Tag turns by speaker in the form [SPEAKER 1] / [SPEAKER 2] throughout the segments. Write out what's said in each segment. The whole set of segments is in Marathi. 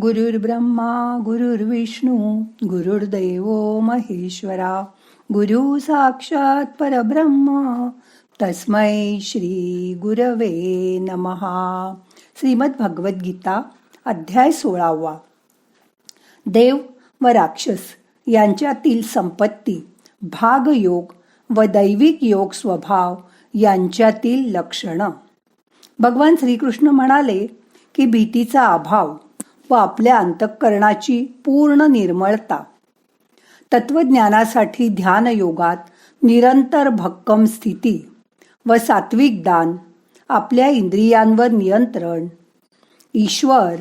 [SPEAKER 1] गुरुर्ब्रह्मा गुरुर्विष्णू गुरुर्देव महेश्वरा गुरु साक्षात परब्रह्म तस्मै श्री गुरवे नमहा. श्रीमद भगवद्गीता अध्याय 16. देव व राक्षस यांच्यातील संपत्ती, भागयोग व दैविक योग स्वभाव यांच्यातील लक्षणं. भगवान श्रीकृष्ण म्हणाले की भीतीचा अभाव व आपल्या अंतःकरणाची पूर्ण निर्मळता, तत्वज्ञानासाठी ध्यान योगात निरंतर भक्कम स्थिती व सात्विक दान, आपल्या इंद्रियांवर नियंत्रण, ईश्वर,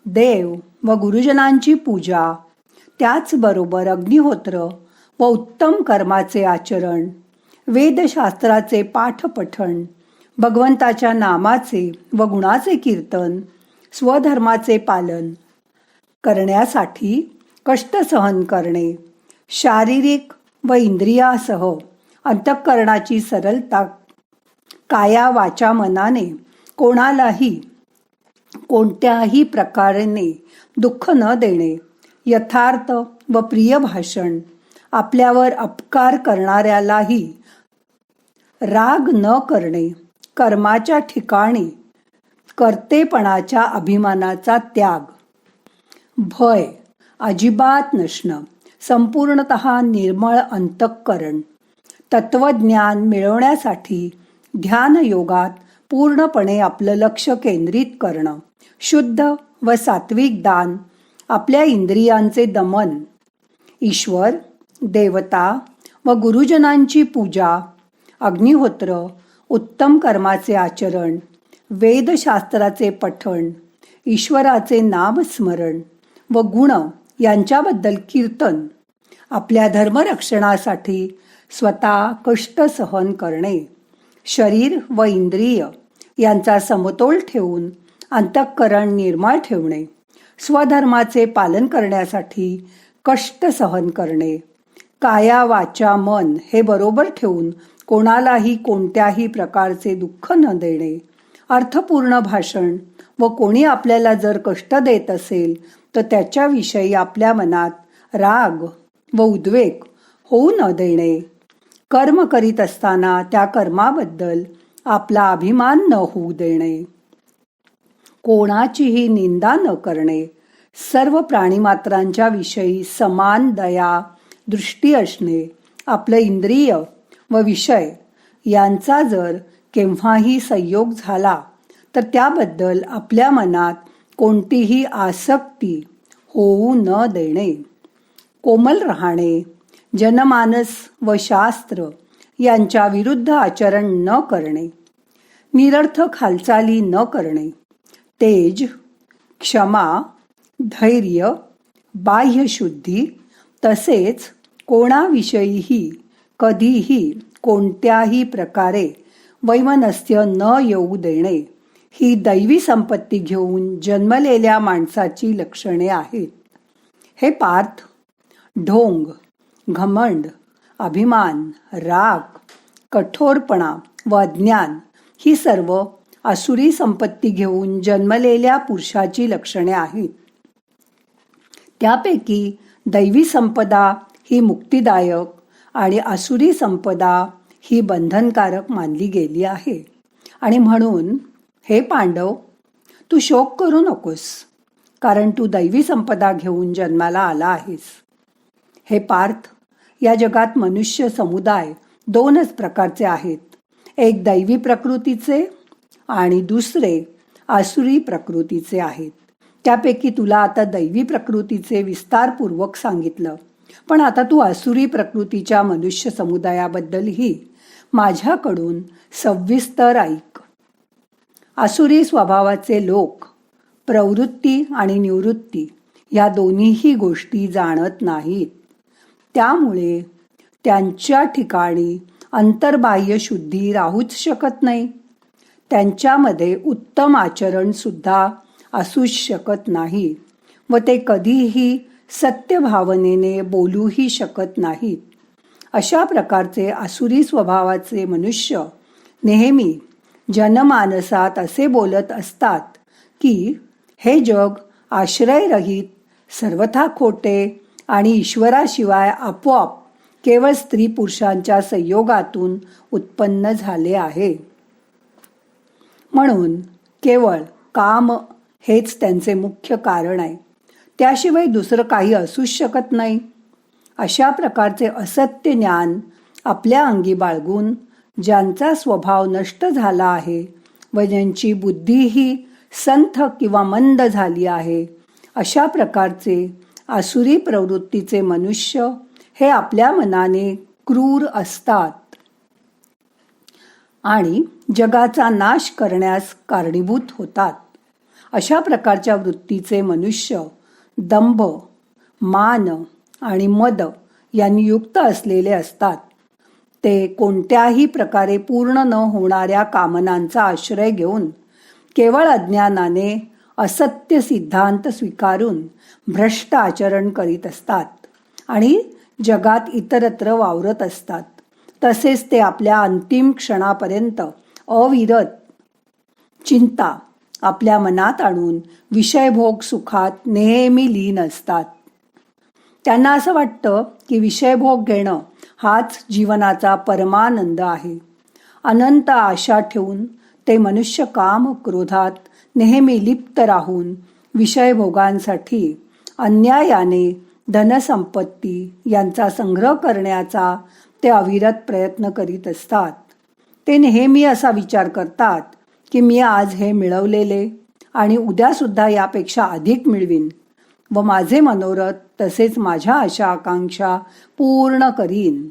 [SPEAKER 1] देव व गुरुजनांची पूजा, त्याचबरोबर अग्निहोत्र व उत्तम कर्माचे आचरण, वेदशास्त्राचे पाठपठण, भगवंताच्या नामाचे व गुणाचे कीर्तन, स्वधर्माचे पालन करण्यासाठी कष्ट सहन करणे, शारीरिक व इंद्रियासह अंतःकरणाची सरलता, काया वाचा मनाने कोणालाही कोणत्याही प्रकारे दुःख न देणे, यथार्थ व प्रिय भाषण, आपल्यावर अपकार करणाऱ्यालाही राग न करणे, कर्माच्या ठिकाणी कर्तेपणाच्या अभिमानाचा त्याग, भय अजिबात नसणं, संपूर्णतः निर्मळ अंतःकरण, तत्वज्ञान मिळवण्यासाठी ध्यान योगात पूर्णपणे आपलं लक्ष केंद्रित करणं, शुद्ध व सात्विक दान, आपल्या इंद्रियांचे दमन, ईश्वर, देवता व गुरुजनांची पूजा, अग्निहोत्र, उत्तम कर्माचे आचरण, वेदशास्त्राचे पठण, ईश्वराचे नामस्मरण व गुण यांच्याबद्दल कीर्तन, आपल्या धर्मरक्षणासाठी स्वतः कष्ट सहन करणे, शरीर व इंद्रिय यांचा समतोल ठेवून अंतःकरण निर्मळ ठेवणे, स्वधर्माचे पालन करण्यासाठी कष्ट सहन करणे, काया वाचा मन हे बरोबर ठेवून कोणालाही कोणत्याही प्रकारचे दुःख न देणे, अर्थपूर्ण भाषण व कोणी आपल्याला जर कष्ट देत असेल तर त्याच्याविषयी आपल्या मनात राग व उद्वेग होऊ न देणे, कर्म करीत असताना त्या कर्माबद्दल आपला अभिमान न होऊ देणे, कोणाचीही निंदा न करणे, सर्व प्राणीमात्रांच्या विषयी समान दया दृष्टी असणे, आपलं इंद्रिय व विषय यांचा जर केव्हाही संयोग झाला तर त्याबद्दल आपल्या मनात कोणतीही आसक्ती होऊ न देणे, कोमल राहणे, जनमानस व शास्त्र यांच्या विरुद्ध आचरण न करणे, निरर्थक हालचाली न करणे, तेज, क्षमा, धैर्य, बाह्यशुद्धी तसेच कोणाविषयीही कधीही कोणत्याही प्रकारे वैमनस्य न येऊ देणे ही दैवी संपत्ती घेऊन जन्मलेल्या माणसाची लक्षणे आहेत. हे पार्थ, ढोंग, घमंड, अभिमान, राग, कठोरपणा व अज्ञान ही सर्व आसुरी संपत्ती घेऊन जन्मलेल्या पुरुषाची लक्षणे आहेत. त्यापैकी दैवी संपदा ही मुक्तिदायक आणि आसुरी संपदा ही बंधनकारक मानली गेली आहे. आणि म्हणून हे पांडव, तू शोक करू नकोस, कारण तू दैवी संपदा घेऊन जन्माला आला आहेस. हे पार्थ, या जगात मनुष्य समुदाय दोनच प्रकारचे आहेत, एक दैवी प्रकृतीचे आणि दुसरे आसुरी प्रकृतीचे आहेत. त्यापैकी तुला आता दैवी प्रकृतीचे विस्तारपूर्वक सांगितलं, पण आता तू आसुरी प्रकृतीच्या मनुष्य समुदायाबद्दलही माझ्याकडून सविस्तर ऐक. आसुरी स्वभावाचे लोक प्रवृत्ती आणि निवृत्ती या दोन्हीही गोष्टी जाणत नाहीत. त्यामुळे त्यांच्या ठिकाणी अंतर्बाह्य शुद्धी राहूच शकत नाही. त्यांच्यामध्ये उत्तम आचरण सुद्धा असूच शकत नाही व ते कधीही सत्य भावनेने बोलूही शकत नाहीत. अशा प्रकारचे आसुरी स्वभावाचे मनुष्य नेहमी जनमानसात असे बोलत असतात की हे जग आश्रयरहित, सर्वथा खोटे आणि ईश्वराशिवाय आपोआप केवळ स्त्री पुरुषांच्या संयोगातून उत्पन्न झाले आहे. म्हणून केवळ काम हेच त्यांचे मुख्य कारण आहे. त्याशिवाय दुसरं काही असूच शकत नाही. अशा प्रकारचे असत्य ज्ञान आपल्या अंगी बाळगून ज्यांचा स्वभाव नष्ट झाला आहे व ज्यांची बुद्धीही संथ किंवा मंद झाली आहे, अशा प्रकारचे आसुरी प्रवृत्तीचे मनुष्य हे आपल्या मनाने क्रूर असतात आणि जगाचा नाश करण्यास कारणीभूत होतात. अशा प्रकारच्या वृत्तीचे मनुष्य दंभ, मान आणि मद यांनी युक्त असलेले असतात. ते कोणत्याही प्रकारे पूर्ण न होणाऱ्या कामनांचा आश्रय घेऊन केवळ अज्ञानाने असत्य सिद्धांत स्वीकारून भ्रष्ट आचरण करीत असतात आणि जगात इतरत्र वावरत असतात. तसेच ते आपल्या अंतिम क्षणापर्यंत अविरत चिंता आपल्या मनात आणून विषयभोग सुखात नेहमी लीन असतात. त्यांना असं वाटतं की विषयभोग घेणं हाच जीवनाचा परमानंद आहे. अनंत आशा ठेवून ते मनुष्य काम क्रोधात नेहमी लिप्त राहून विषयभोगांसाठी अन्यायाने धनसंपत्ती यांचा संग्रह करण्याचा ते अविरत प्रयत्न करीत असतात. ते नेहमी असा विचार करतात की मी आज हे मिळवलेले आणि उद्यासुद्धा यापेक्षा अधिक मिळवीन व माझे मनोरथ तसेच माझ्या आशा आकांक्षा पूर्ण करीन.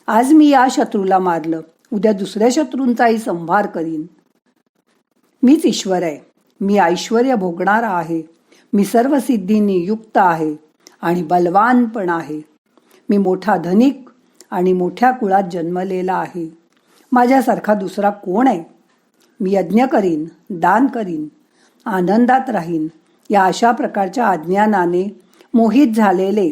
[SPEAKER 1] आज मी या शत्रूला मारलं, उद्या दुसऱ्या शत्रूंचाही संहार करीन. मीच ईश्वर आहे, मी ऐश्वर्य भोगणारा आहे, मी सर्व सिद्धींनी युक्त आहे आणि बलवान पण आहे. मी मोठा धनिक आणि मोठ्या कुळात जन्मलेला आहे. माझ्यासारखा दुसरा कोण आहे? मी यज्ञ करीन, दान करीन, आनंदात राहीन. या अशा प्रकारच्या अज्ञानाने मोहित झालेले,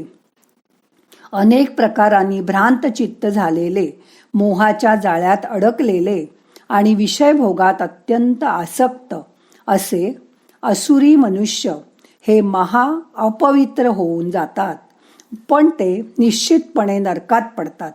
[SPEAKER 1] अनेक प्रकारांनी भ्रांत चित्त झालेले, मोहाच्या जाळ्यात अडकलेले आणि विषयभोगात अत्यंत आसक्त असे असुरी मनुष्य हे महा अपवित्र होऊन जातात, पण ते निश्चितपणे नरकात पडतात.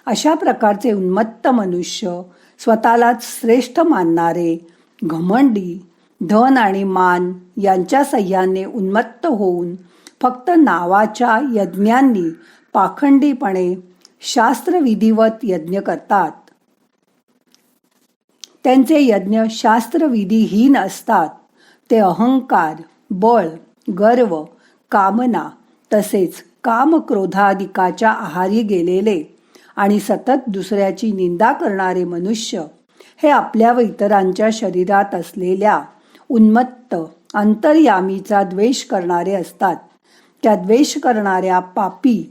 [SPEAKER 1] अशा प्रकारचे उन्मत्त मनुष्य स्वतःलाच श्रेष्ठ मानणारे, घमंडी, धन आणि मान यांच्या सह्याने उन्मत्त होऊन फक्त नावाच्या यज्ञांनी पाखंडीपणे शास्त्रविधिवत यज्ञ करतात. त्यांचे यज्ञ शास्त्रविधीहीन असतात. ते अहंकार, बळ, गर्व, कामना तसेच कामक्रोधादिकाच्या आहारी गेलेले आणि सतत दुसऱ्याची निंदा करणारे मनुष्य हे आपल्या व इतरांच्या शरीरात असलेल्या उन्मत्त अंतर्यामीचा द्वेष करणारे असतात. त्या द्वेष करणाऱ्या पापी,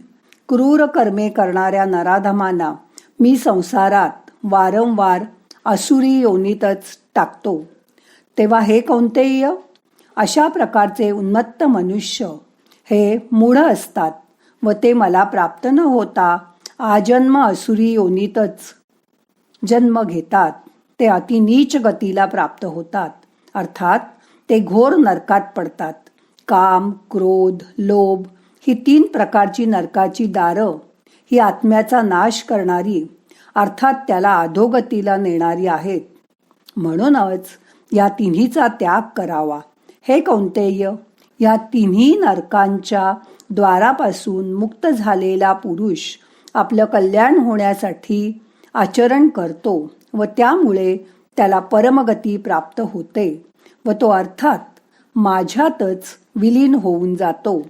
[SPEAKER 1] क्रूर कर्मे करणाऱ्या नराधमांना मी संसारात वारंवार असुरी योनीतच टाकतो. तेव्हा हे कौंतेय, अशा प्रकारचे उन्मत्त मनुष्य हे मूढ असतात व ते मला प्राप्त न होता आजन्म असुरी योनीतच जन्म घेतात. ते अति नीच गतीला प्राप्त होतात, अर्थात ते घोर नरकात पडतात. काम, क्रोध, लोभ ही 3 प्रकारची नरकाची दारं ही आत्म्याचा नाश करणारी, अर्थात त्याला अधोगतीला नेणारी आहेत. म्हणूनच या तिन्हीचा त्याग करावा. हे कौंतेय, या तिन्ही नरकांच्या द्वारापासून मुक्त झालेला पुरुष आपलं कल्याण होण्यासाठी आचरण करतो व त्यामुळे त्याला परमगती प्राप्त होते व तो अर्थात माझ्यातच विलीन होऊन जातो.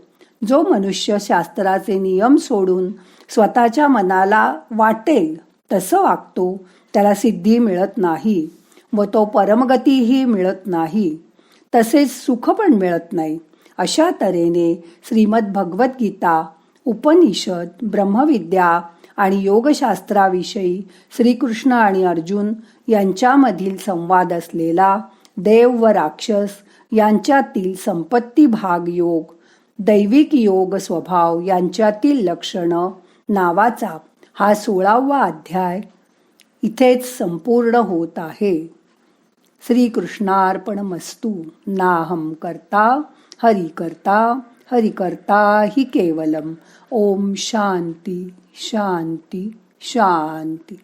[SPEAKER 1] जो मनुष्य शास्त्राचे नियम सोडून स्वतःच्या मनाला वाटेल तसं वागतो त्याला सिद्धी मिळत नाही व तो परमगतीही मिळत नाही, तसेच सुख पण मिळत नाही. अशा तऱ्हेने श्रीमद भगवद्गीता, उपनिषद, ब्रह्मविद्या आणि योगशास्त्राविषयी श्रीकृष्ण आणि अर्जुन यांच्यामधील संवाद असलेला देव व राक्षस यांच्यातील संपत्ती भाग योग, दैविक योग स्वभाव यांच्यातील लक्षणं नावाचा हा 16वा अध्याय इथेच संपूर्ण होत आहे. श्रीकृष्णार्पणमस्तु. नाहं कर्ता हरि कर्ता हि केवलम. ओम शांती शांती शांती.